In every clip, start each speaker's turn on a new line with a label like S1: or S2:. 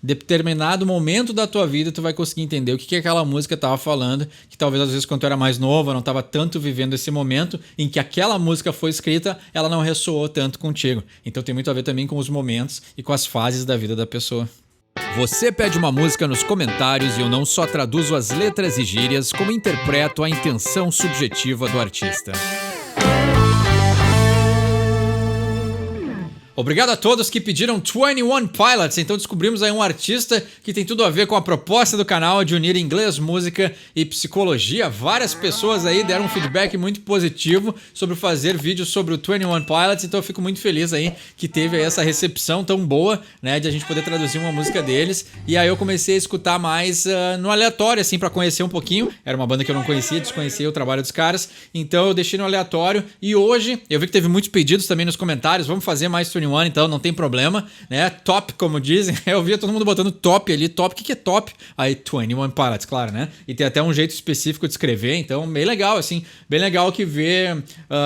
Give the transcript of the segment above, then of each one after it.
S1: determinado momento da tua vida tu vai conseguir entender o que aquela música tava falando, que talvez às vezes quando tu era mais nova, não tava tanto vivendo esse momento em que aquela música foi escrita, ela não ressoou tanto contigo. Então tem muito a ver também com os momentos e com as fases da vida da pessoa. Você pede uma música nos comentários e eu não só traduzo as letras e gírias, como interpreto a intenção subjetiva do artista. Obrigado a todos que pediram 21 Pilots. Então descobrimos aí um artista que tem tudo a ver com a proposta do canal de unir inglês, música e psicologia. Várias pessoas aí deram um feedback muito positivo sobre fazer vídeos sobre o 21 Pilots. Então eu fico muito feliz aí que teve aí essa recepção tão boa, né, de a gente poder traduzir uma música deles. E aí eu comecei a escutar mais no aleatório, assim, pra conhecer um pouquinho. Era uma banda que eu não conhecia, desconhecia o trabalho dos caras. Então eu deixei no aleatório. E hoje eu vi que teve muitos pedidos também nos comentários. Vamos fazer mais 21, então não tem problema, né? Top, como dizem. Eu via todo mundo botando top ali. Top, o que é top? Aí 21 Pilots, claro, né? E tem até um jeito específico de escrever, então bem legal, assim. Bem legal que vê...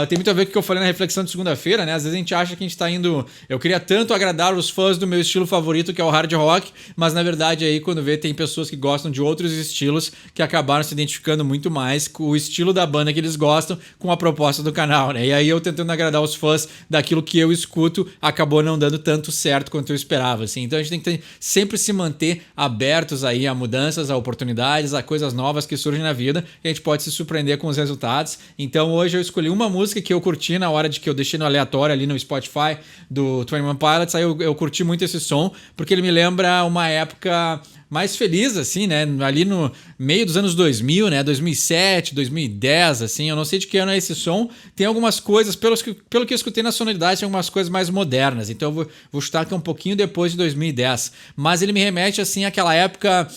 S1: tem muito a ver com o que eu falei na reflexão de segunda-feira, né? Às vezes a gente acha que a gente tá indo... Eu queria tanto agradar os fãs do meu estilo favorito, que é o hard rock, mas na verdade aí quando vê tem pessoas que gostam de outros estilos que acabaram se identificando muito mais com o estilo da banda que eles gostam com a proposta do canal, né? E aí eu tentando agradar os fãs daquilo que eu escuto, acabou não dando tanto certo quanto eu esperava, assim. Então a gente tem que sempre se manter abertos aí a mudanças, a oportunidades, a coisas novas que surgem na vida, e a gente pode se surpreender com os resultados. Então hoje eu escolhi uma música que eu curti na hora de que eu deixei no aleatório ali no Spotify do 21 Pilots. Aí eu curti muito esse som, porque ele me lembra uma época mais feliz, assim, né? Ali no meio dos anos 2000, né? 2007, 2010, assim. Eu não sei de que ano é esse som. Tem algumas coisas, pelo que eu escutei na sonoridade, tem algumas coisas mais modernas. Então eu vou chutar que é um pouquinho depois de 2010. Mas ele me remete, assim, àquela época...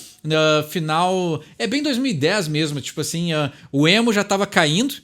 S1: final... É bem 2010 mesmo. Tipo assim, o emo já tava caindo,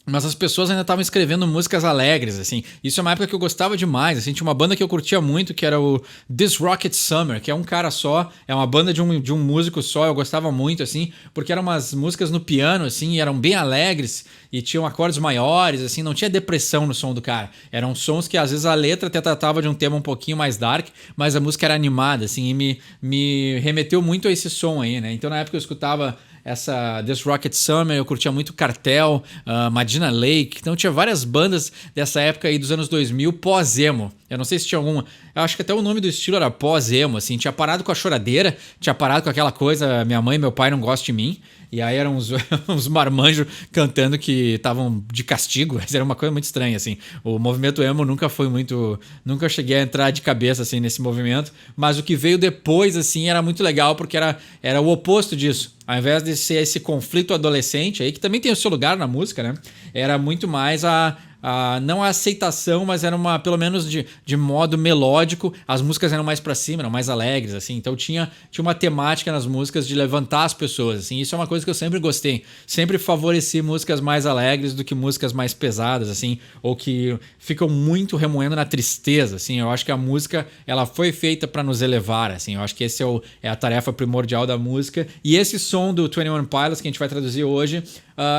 S1: mas as pessoas ainda estavam escrevendo músicas alegres, assim. Isso é uma época que eu gostava demais, assim. Tinha uma banda que eu curtia muito, que era o This Rocket Summer, que é um cara só, é uma banda de um músico só. Eu gostava muito, assim, porque eram umas músicas no piano, assim, e eram bem alegres e tinham acordes maiores, assim, não tinha depressão no som do cara. Eram sons que às vezes a letra até tratava de um tema um pouquinho mais dark, mas a música era animada, assim, e me remeteu muito a esse som aí, né? Então na época eu escutava essa This Rocket Summer, eu curtia muito Cartel, Madina Lake, então tinha várias bandas dessa época aí dos anos 2000, pós-emo. Eu não sei se tinha alguma... Eu acho que até o nome do estilo era pós-emo, assim. Tinha parado com a choradeira, tinha parado com aquela coisa, minha mãe e meu pai não gostam de mim. E aí eram uns marmanjos cantando que estavam de castigo. Era uma coisa muito estranha, assim. O movimento emo nunca foi muito... Nunca cheguei a entrar de cabeça, assim, nesse movimento. Mas o que veio depois, assim, era muito legal, porque era o oposto disso. Ao invés de ser esse conflito adolescente aí, que também tem o seu lugar na música, né? Era muito mais não a aceitação, mas era pelo menos de modo melódico, as músicas eram mais pra cima, eram mais alegres, assim, então tinha uma temática nas músicas de levantar as pessoas, assim, isso é uma coisa que eu sempre gostei, sempre favoreci músicas mais alegres do que músicas mais pesadas, assim, ou que ficam muito remoendo na tristeza, assim, eu acho que a música, ela foi feita pra nos elevar, assim, eu acho que esse é a tarefa primordial da música, e esse som do 21 Pilots que a gente vai traduzir hoje,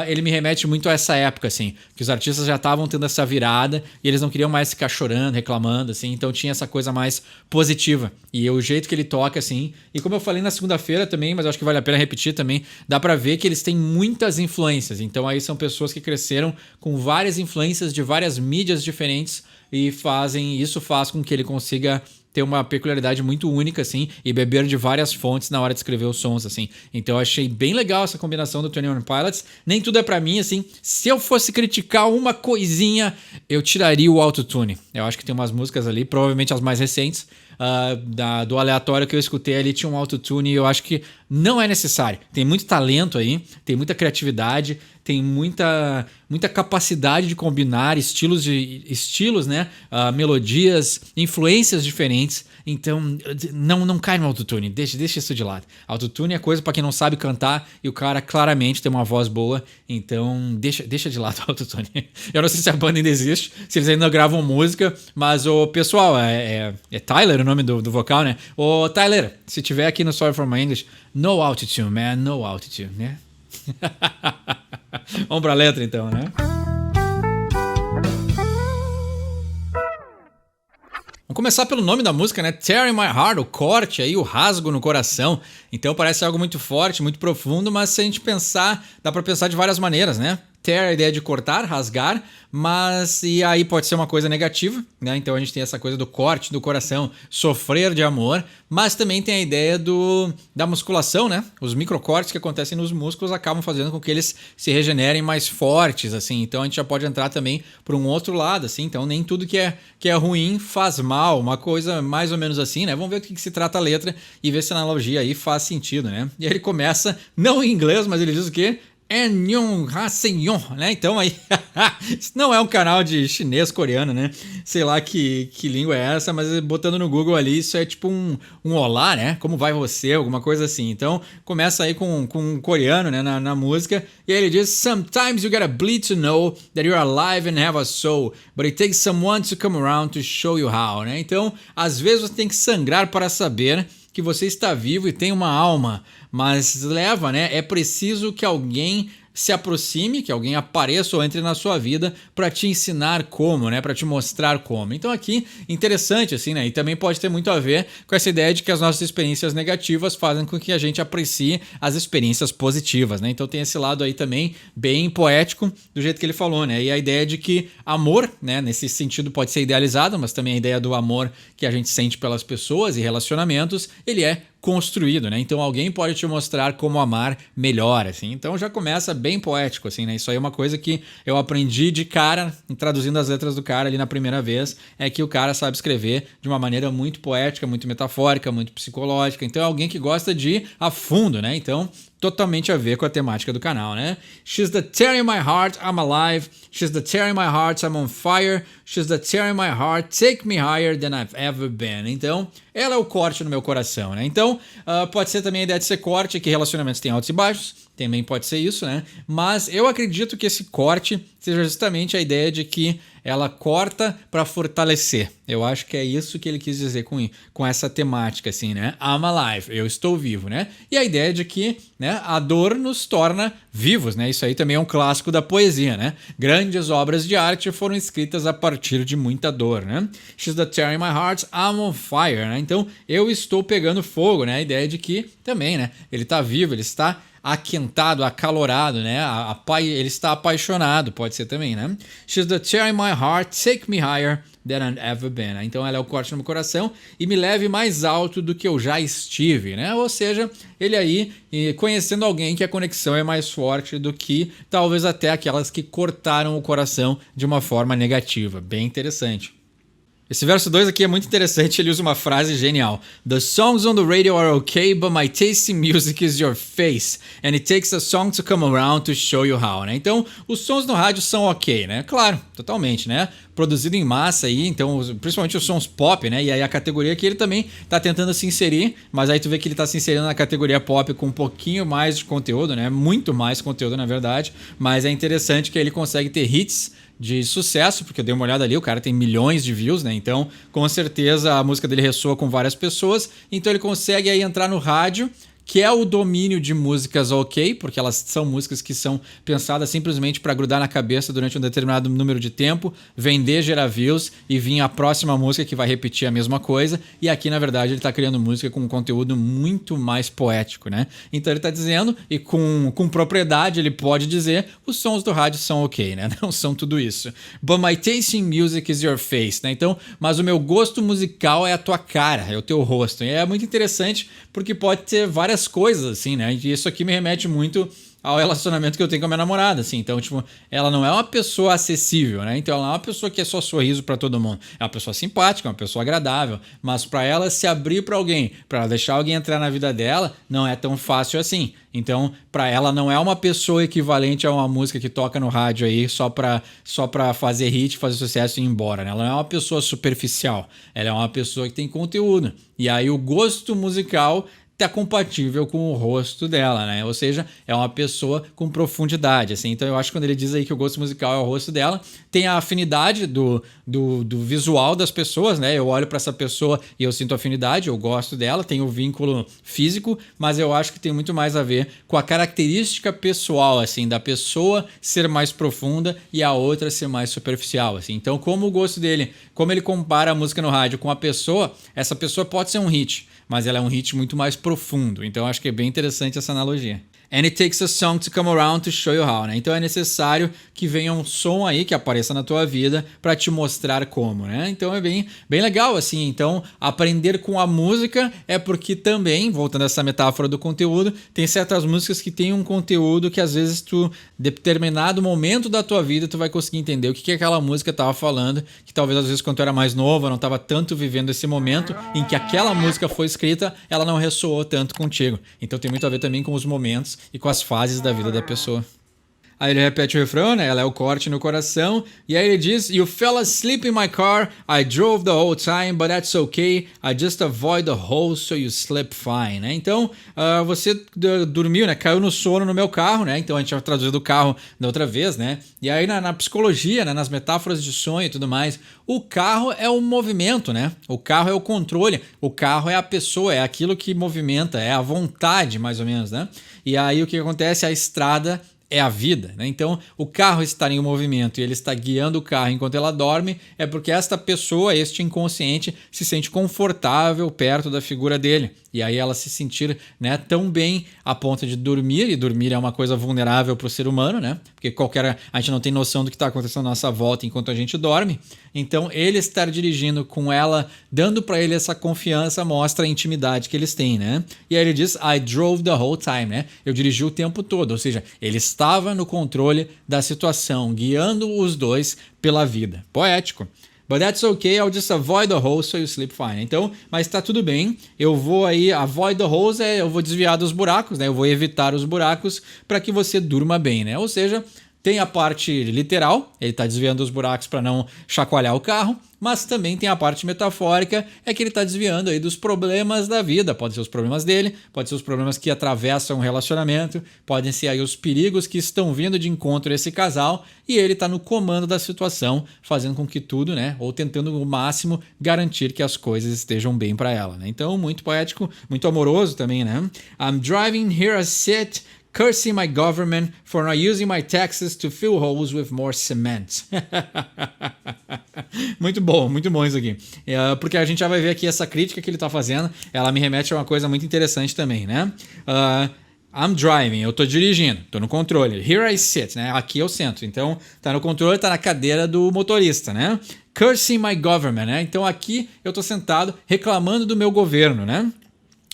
S1: ele me remete muito a essa época, assim, que os artistas já estavam tendo essa virada e eles não queriam mais ficar chorando, reclamando, assim, então tinha essa coisa mais positiva. E o jeito que ele toca, assim, e como eu falei na segunda-feira também, mas eu acho que vale a pena repetir também, dá pra ver que eles têm muitas influências. Então aí são pessoas que cresceram com várias influências de várias mídias diferentes e isso faz com que ele consiga ter uma peculiaridade muito única, assim, e beber de várias fontes na hora de escrever os sons, assim. Então eu achei bem legal essa combinação do 21 Pilots. Nem tudo é pra mim, assim. Se eu fosse criticar uma coisinha, eu tiraria o autotune. Eu acho que tem umas músicas ali, provavelmente as mais recentes, do aleatório que eu escutei ali, tinha um autotune e eu acho que não é necessário. Tem muito talento aí, tem muita criatividade, tem muita capacidade de combinar estilos, né? Melodias, influências diferentes. Então, não cai no autotune, deixa isso de lado. Autotune é coisa pra quem não sabe cantar e o cara claramente tem uma voz boa, então deixa de lado o autotune. Eu não sei se a banda ainda existe, se eles ainda gravam música, mas o pessoal, é Tyler o nome do vocal, né? Ô Tyler, se tiver aqui no Sorry for My English, no altitude, man, no altitude, né? Vamos pra letra então, né? Vamos começar pelo nome da música, né? Tear in My Heart, o corte aí, o rasgo no coração. Então parece algo muito forte, muito profundo, mas se a gente pensar, dá pra pensar de várias maneiras, né? Tear, a ideia de cortar, rasgar, mas e aí pode ser uma coisa negativa, né? Então a gente tem essa coisa do corte do coração, sofrer de amor, mas também tem a ideia da musculação, né? Os microcortes que acontecem nos músculos acabam fazendo com que eles se regenerem mais fortes, assim. Então a gente já pode entrar também por um outro lado, assim. Então nem tudo que é ruim faz mal, uma coisa mais ou menos assim, né? Vamos ver o que se trata a letra e ver se a analogia aí faz sentido, né? E aí ele começa, não em inglês, mas ele diz o quê? Annyeonghaseyo, né? Então aí, isso não é um canal de chinês, coreano, né? Sei lá que língua é essa, mas botando no Google ali, isso é tipo um olá, né? Como vai você? Alguma coisa assim. Então começa aí com um coreano, né? Na música, e aí ele diz: Sometimes you gotta bleed to know that you're alive and have a soul, but it takes someone to come around to show you how, né? Então, às vezes você tem que sangrar para saber que você está vivo e tem uma alma, mas leva, né? É preciso que alguém se aproxime, que alguém apareça ou entre na sua vida para te ensinar como, né? Para te mostrar como. Então aqui, interessante assim, né? E também pode ter muito a ver com essa ideia de que as nossas experiências negativas fazem com que a gente aprecie as experiências positivas, né? Então tem esse lado aí também bem poético do jeito que ele falou, né? E a ideia de que amor, né? Nesse sentido pode ser idealizado, mas também a ideia do amor que a gente sente pelas pessoas e relacionamentos, ele é construído, né? Então alguém pode te mostrar como amar melhor, assim. Então já começa bem poético, assim, né? Isso aí é uma coisa que eu aprendi de cara, traduzindo as letras do cara ali na primeira vez, é que o cara sabe escrever de uma maneira muito poética, muito metafórica, muito psicológica. Então é alguém que gosta de ir a fundo, né? Então totalmente a ver com a temática do canal, né? She's the tear in my heart, I'm alive. She's the tear in my heart, I'm on fire. She's the tear in my heart, take me higher than I've ever been. Então, ela é o corte no meu coração, né? Então, pode ser também a ideia de ser corte, que relacionamentos têm altos e baixos. Também pode ser isso, né? Mas eu acredito que esse corte seja justamente a ideia de que ela corta para fortalecer. Eu acho que é isso que ele quis dizer com essa temática, assim, né? I'm alive, eu estou vivo, né? E a ideia de que, né, a dor nos torna vivos, né? Isso aí também é um clássico da poesia, né? Grandes obras de arte foram escritas a partir de muita dor, né? She's the tear in my heart, I'm on fire, né? Então, eu estou pegando fogo, né? A ideia de que também, né? Ele está vivo, ele está aquentado, acalorado, né? Ele está apaixonado, pode ser também, né? She's the tear in my heart, take me higher than I've ever been. Então ela é o corte no meu coração e me leve mais alto do que eu já estive, né? Ou seja, ele aí conhecendo alguém que a conexão é mais forte do que talvez até aquelas que cortaram o coração de uma forma negativa. Bem interessante. Esse verso 2 aqui é muito interessante, ele usa uma frase genial. The songs on the radio are okay, but my taste in music is your face. And it takes a song to come around to show you how, né? Então, os sons no rádio são ok, né? Claro, totalmente, né? Produzido em massa aí, então, principalmente os sons pop, né? E aí a categoria que ele também tá tentando se inserir, mas aí tu vê que ele tá se inserindo na categoria pop com um pouquinho mais de conteúdo, né? Muito mais conteúdo, na verdade. Mas é interessante que ele consegue ter hits de sucesso, porque eu dei uma olhada ali, o cara tem milhões de views, né? Então, com certeza a música dele ressoa com várias pessoas, então ele consegue aí entrar no rádio, que é o domínio de músicas ok, porque elas são músicas que são pensadas simplesmente para grudar na cabeça durante um determinado número de tempo, vender, gerar views e vir a próxima música que vai repetir a mesma coisa. E aqui, na verdade, ele está criando música com um conteúdo muito mais poético, né? Então ele está dizendo, e com propriedade ele pode dizer, os sons do rádio são ok, né? Não são tudo isso. But my taste in music is your face, né? Então, mas o meu gosto musical é a tua cara, é o teu rosto. E é muito interessante porque pode ter várias coisas, assim, né? E isso aqui me remete muito ao relacionamento que eu tenho com a minha namorada, assim. Então, tipo, ela não é uma pessoa acessível, né? Então, ela é uma pessoa que é só sorriso pra todo mundo. É uma pessoa simpática, uma pessoa agradável. Mas pra ela se abrir pra alguém, pra ela deixar alguém entrar na vida dela, não é tão fácil assim. Então, pra ela não é uma pessoa equivalente a uma música que toca no rádio aí só pra fazer hit, fazer sucesso e ir embora, né? Ela não é uma pessoa superficial. Ela é uma pessoa que tem conteúdo. E aí o gosto musical tá compatível com o rosto dela, né? Ou seja, é uma pessoa com profundidade, assim. Então eu acho que quando ele diz aí que o gosto musical é o rosto dela, tem a afinidade do visual das pessoas, né? Eu olho para essa pessoa e eu sinto afinidade, eu gosto dela, tem o vínculo físico, mas eu acho que tem muito mais a ver com a característica pessoal, assim, da pessoa ser mais profunda e a outra ser mais superficial, assim. Então, como o gosto dele, como ele compara a música no rádio com a pessoa, essa pessoa pode ser um hit, mas ela é um hit muito mais profundo. Então acho que é bem interessante essa analogia. And it takes a song to come around to show you how, né? Então é necessário que venha um som aí que apareça na tua vida para te mostrar como, né? Então é bem legal assim. Então aprender com a música é porque também, voltando a essa metáfora do conteúdo, tem certas músicas que têm um conteúdo que às vezes tu, determinado momento da tua vida, tu vai conseguir entender o que aquela música tava falando, que talvez às vezes quando tu era mais novo, não tava tanto vivendo esse momento em que aquela música foi escrita, ela não ressoou tanto contigo. Então tem muito a ver também com os momentos e com as fases da vida da pessoa. Aí ele repete o refrão, né? Ela é o corte no coração. E aí ele diz: You fell asleep in my car. I drove the whole time, but that's okay. I just avoid the hole so you sleep fine, né? Então, você dormiu, né? Caiu no sono no meu carro, né? Então a gente já traduziu do carro da outra vez, né? E aí na psicologia, né? Nas metáforas de sonho e tudo mais, o carro é o movimento, né? O carro é o controle. O carro é a pessoa, é aquilo que movimenta, é a vontade, mais ou menos, né? E aí o que acontece? A estrada é a vida, né? Então, o carro estar em movimento e ele está guiando o carro enquanto ela dorme é porque esta pessoa, este inconsciente, se sente confortável perto da figura dele. E aí ela se sentir, né, tão bem a ponto de dormir, e dormir é uma coisa vulnerável para o ser humano, né? Porque a gente não tem noção do que está acontecendo à nossa volta enquanto a gente dorme. Então, ele estar dirigindo com ela, dando para ele essa confiança, mostra a intimidade que eles têm, né? E aí ele diz, I drove the whole time, né? Eu dirigi o tempo todo, ou seja, ele estava no controle da situação, guiando os dois pela vida. Poético. But that's okay, I'll just avoid the holes so you sleep fine. Então, mas tá tudo bem, eu vou aí, avoid the holes eu vou desviar dos buracos, né? Eu vou evitar os buracos para que você durma bem, né? Ou seja, tem a parte literal, ele está desviando os buracos para não chacoalhar o carro, mas também tem a parte metafórica, é que ele está desviando aí dos problemas da vida. Pode ser os problemas dele, pode ser os problemas que atravessam o relacionamento, podem ser aí os perigos que estão vindo de encontro a esse casal, e ele está no comando da situação, fazendo com que tudo, né, ou tentando o máximo garantir que as coisas estejam bem para ela, né? Então, muito poético, muito amoroso também, né? I'm driving here I sit, cursing my government for not using my taxes to fill holes with more cement. Muito bom isso aqui. Porque a gente já vai ver aqui essa crítica que ele está fazendo, ela me remete a uma coisa muito interessante também, né? I'm driving, eu tô dirigindo, tô no controle. Here I sit, né? Aqui eu sento. Então, tá no controle, tá na cadeira do motorista, né? Cursing my government, né? Então aqui eu tô sentado reclamando do meu governo, né?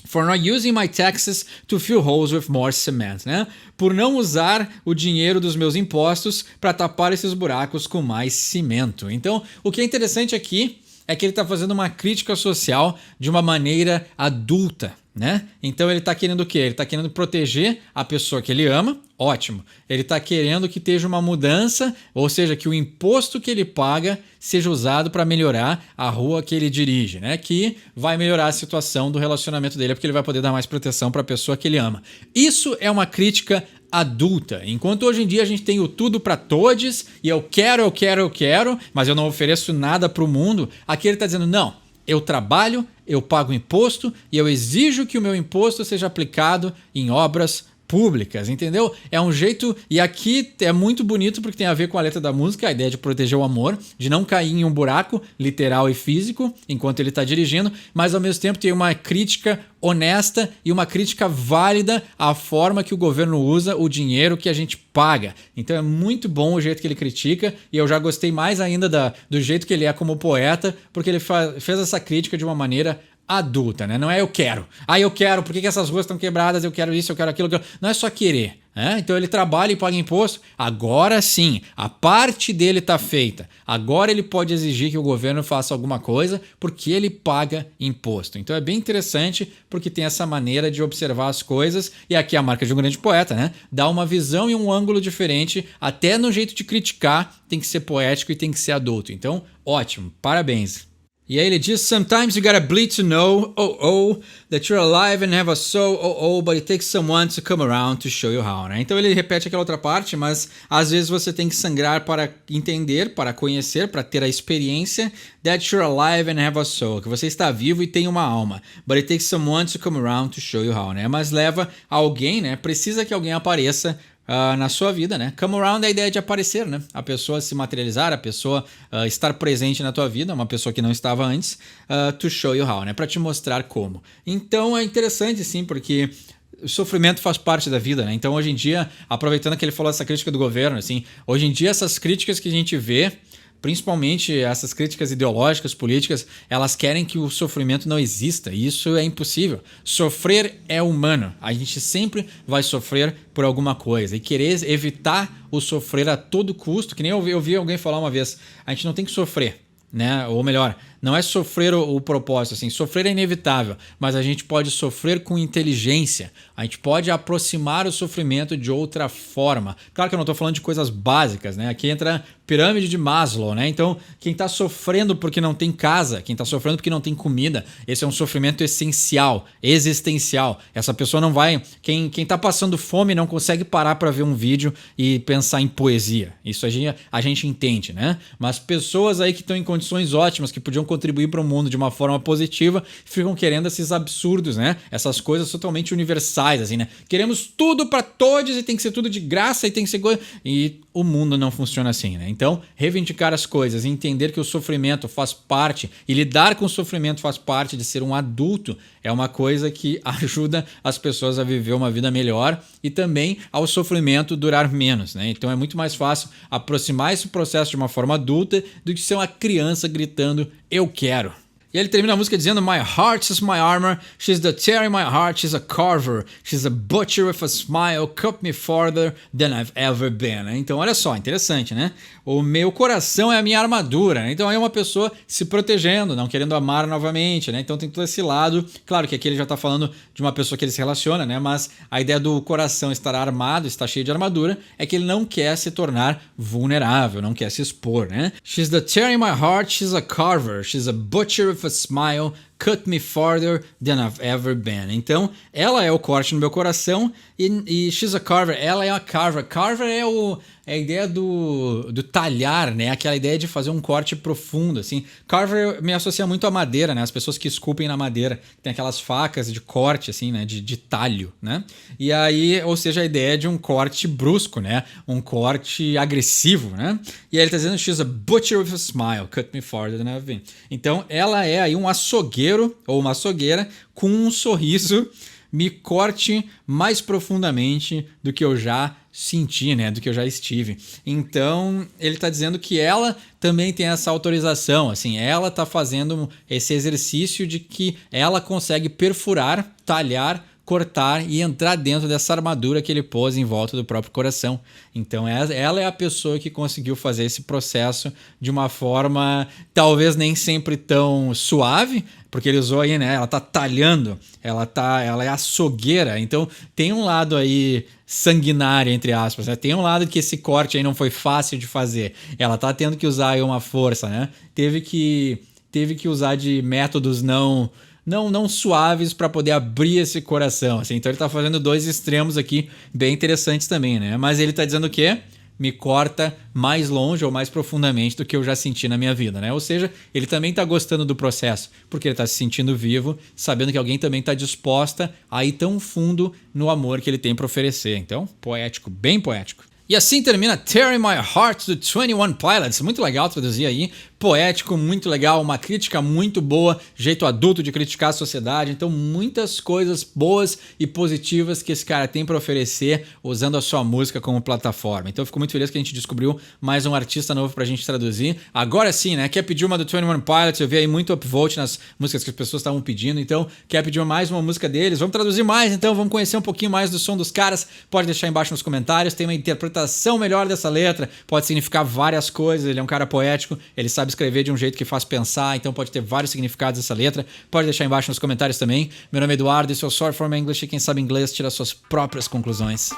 S1: For not using my taxes to fill holes with more cement, né? Por não usar o dinheiro dos meus impostos para tapar esses buracos com mais cimento. Então, o que é interessante aqui é que ele está fazendo uma crítica social de uma maneira adulta, né? Então ele está querendo o quê? Ele está querendo proteger a pessoa que ele ama, ótimo. Ele está querendo que esteja uma mudança, ou seja, que o imposto que ele paga seja usado para melhorar a rua que ele dirige, né? Que vai melhorar a situação do relacionamento dele, porque ele vai poder dar mais proteção para a pessoa que ele ama. Isso é uma crítica adulta. Enquanto hoje em dia a gente tem o tudo para todos e eu quero, mas eu não ofereço nada para o mundo, aqui ele está dizendo, não, eu trabalho, eu pago imposto e eu exijo que o meu imposto seja aplicado em obras públicas, entendeu? É um jeito, e aqui é muito bonito porque tem a ver com a letra da música, a ideia de proteger o amor, de não cair em um buraco literal e físico enquanto ele está dirigindo, mas ao mesmo tempo tem uma crítica honesta e uma crítica válida à forma que o governo usa o dinheiro que a gente paga. Então é muito bom o jeito que ele critica, e eu já gostei mais ainda do jeito que ele é como poeta, porque ele fez essa crítica de uma maneira adulta, né? Não é eu quero, por que essas ruas estão quebradas, eu quero isso, eu quero aquilo, não é só querer, né? Então ele trabalha e paga imposto, agora sim, a parte dele está feita, agora ele pode exigir que o governo faça alguma coisa porque ele paga imposto. Então é bem interessante porque tem essa maneira de observar as coisas, e aqui é a marca de um grande poeta, né? Dá uma visão e um ângulo diferente, até no jeito de criticar tem que ser poético e tem que ser adulto. Então, ótimo, parabéns. E aí ele diz: Sometimes you gotta bleed to know, that you're alive and have a soul, but it takes someone to come around to show you how, né? Então ele repete aquela outra parte, mas às vezes você tem que sangrar para entender, para conhecer, para ter a experiência that you're alive and have a soul, que você está vivo e tem uma alma. But it takes someone to come around to show you how, né? Mas leva alguém, né? Precisa que alguém apareça na sua vida, né? Come around é a ideia de aparecer, né? A pessoa se materializar, a pessoa estar presente na tua vida, uma pessoa que não estava antes, to show you how, né? Para te mostrar como. Então é interessante, sim, porque o sofrimento faz parte da vida, né? Então hoje em dia, aproveitando que ele falou essa crítica do governo, assim, hoje em dia essas críticas que a gente vê, principalmente essas críticas ideológicas, políticas, elas querem que o sofrimento não exista. E isso é impossível. Sofrer é humano. A gente sempre vai sofrer por alguma coisa. E querer evitar o sofrer a todo custo, que nem eu vi alguém falar uma vez, a gente não tem que sofrer, né? Ou melhor, não é sofrer o propósito, assim, sofrer é inevitável, mas a gente pode sofrer com inteligência, a gente pode aproximar o sofrimento de outra forma. Claro que eu não estou falando de coisas básicas, né? Aqui entra pirâmide de Maslow, né? Então, quem está sofrendo porque não tem casa, quem está sofrendo porque não tem comida, esse é um sofrimento essencial, existencial. Essa pessoa não vai... Quem está passando fome não consegue parar para ver um vídeo e pensar em poesia. Isso a gente entende, né? Mas pessoas aí que estão em condições ótimas, que podiam contribuir para o mundo de uma forma positiva, ficam querendo esses absurdos, né? Essas coisas totalmente universais, assim, né? Queremos tudo para todos e tem que ser tudo de graça e tem que ser... E o mundo não funciona assim, né? Então, reivindicar as coisas, entender que o sofrimento faz parte e lidar com o sofrimento faz parte de ser um adulto é uma coisa que ajuda as pessoas a viver uma vida melhor e também ao sofrimento durar menos, né? Então é muito mais fácil aproximar esse processo de uma forma adulta do que ser uma criança gritando "eu quero". E ele termina a música dizendo: My heart is my armor, she's the tear in my heart, she's a carver, she's a butcher with a smile, cut me farther than I've ever been. Então olha só, interessante, né? O meu coração é a minha armadura, né? Então aí é uma pessoa se protegendo, não querendo amar novamente, né? Então tem todo esse lado, claro que aqui ele já tá falando de uma pessoa que ele se relaciona, né? Mas a ideia do coração estar armado, estar cheio de armadura, é que ele não quer se tornar vulnerável, não quer se expor, né? She's the tear in my heart, she's a carver, she's a butcher with a smile, cut me farther than I've ever been. Então, ela é o corte no meu coração e she's a carver, ela é uma carver. Carver é a ideia do talhar, né? Aquela ideia de fazer um corte profundo, assim. Carver me associa muito à madeira, né? As pessoas que esculpem na madeira. Tem aquelas facas de corte, assim, né? De talho, né? E aí, ou seja, a ideia de um corte brusco, né? Um corte agressivo, né? E aí ele tá dizendo, she's a butcher with a smile, cut me farther than I've been. Então, ela é aí um açougueiro ou uma açougueira com um sorriso, me corte mais profundamente do que eu já senti, né? Do que eu já estive. Então, ele está dizendo que ela também tem essa autorização, assim, ela está fazendo esse exercício de que ela consegue perfurar, talhar, cortar e entrar dentro dessa armadura que ele pôs em volta do próprio coração. Então ela é a pessoa que conseguiu fazer esse processo de uma forma talvez nem sempre tão suave, porque ele usou aí, né? Ela tá talhando, ela é açougueira, então tem um lado aí sanguinário, entre aspas, né? Tem um lado que esse corte aí não foi fácil de fazer. Ela tá tendo que usar aí uma força, né? Teve que usar de métodos não suaves para poder abrir esse coração, assim. Então ele tá fazendo dois extremos aqui bem interessantes também, né? Mas ele tá dizendo o quê? Me corta mais longe ou mais profundamente do que eu já senti na minha vida, né? Ou seja, ele também tá gostando do processo, porque ele tá se sentindo vivo, sabendo que alguém também tá disposta a ir tão fundo no amor que ele tem para oferecer. Então, poético, bem poético. E assim termina Tear in My Heart do 21 Pilots. Muito legal traduzir aí. Poético, muito legal. Uma crítica muito boa. Jeito adulto de criticar a sociedade. Então, muitas coisas boas e positivas que esse cara tem para oferecer usando a sua música como plataforma. Então, eu fico muito feliz que a gente descobriu mais um artista novo pra gente traduzir. Agora sim, né? Quer pedir uma do 21 Pilots? Eu vi aí muito upvote nas músicas que as pessoas estavam pedindo. Então, quer pedir mais uma música deles? Vamos traduzir mais, então. Vamos conhecer um pouquinho mais do som dos caras. Pode deixar aí embaixo nos comentários. Tem uma interpretação melhor dessa letra, pode significar várias coisas, ele é um cara poético, ele sabe escrever de um jeito que faz pensar, então pode ter vários significados essa letra, pode deixar embaixo nos comentários também. Meu nome é Eduardo, esse é o Sorry for My English e quem sabe inglês tira suas próprias conclusões.